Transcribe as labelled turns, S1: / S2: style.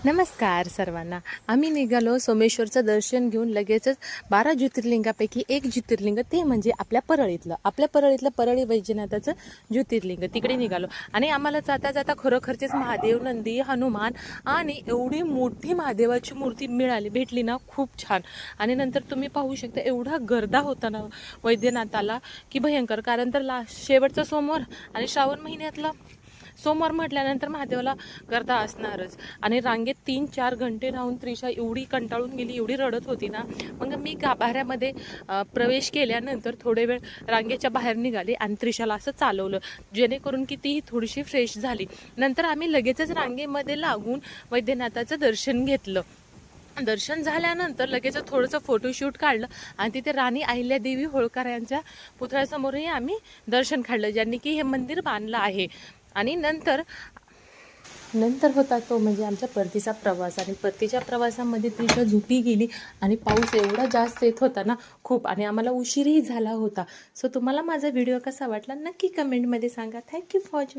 S1: नमस्कार सर्वांना. आम्ही निघालो सोमेश्वरचं दर्शन घेऊन लगेचच 12 ज्योतिर्लिंगापैकी एक ज्योतिर्लिंग ते म्हणजे आपल्या परळीतलं परळी वैजनाथाचं ज्योतिर्लिंग तिकडे निघालो. आणि आम्हाला जाता जाता खरोखरचेच महादेव, नंदी, हनुमान आणि एवढी मोठी महादेवाची मूर्ती भेटली ना, खूप छान. आणि नंतर तुम्ही पाहू शकता एवढा गर्दा होता ना वैद्यनाथाला की भयंकर. कारण तर शेवटचा सोमवार आणि श्रावण महिन्यातला सोमवार म्हटल्यानंतर महादेवाला गर्दा असणारच. आणि रांगेत 3-4 घंटे राहून त्रिशा एवढी कंटाळून गेली, एवढी रडत होती ना. मग मी गाभाऱ्यामध्ये प्रवेश केल्यानंतर थोडे वेळ रांगेच्या बाहेर निघाली आणि त्रिशाला असं चालवलं, जेणेकरून की ती थोडीशी फ्रेश झाली. नंतर आम्ही लगेचच रांगेमध्ये लागून वैद्यनाथाचं दर्शन घेतलं. दर्शन झाल्यानंतर लगेच थोडंसं फोटोशूट काढलं आणि तिथे राणी अहिल्यादेवी होळकर यांच्या पुतळ्यासमोरही आम्ही दर्शन काढलं, ज्यांनी की हे मंदिर बांधलं आहे. आणि नंतर होता तो म्हणजे आमचा परतीचा प्रवास. आणि परतीच्या प्रवासामध्ये त्रिशा झोपी गेली आणि पाऊस एवढा जास्त येत होता ना, खूप. आणि आम्हाला उशीरही झाला होता. सो तुम्हाला माझा व्हिडिओ कसा वाटला नक्की कमेंटमध्ये सांगा. Thank you for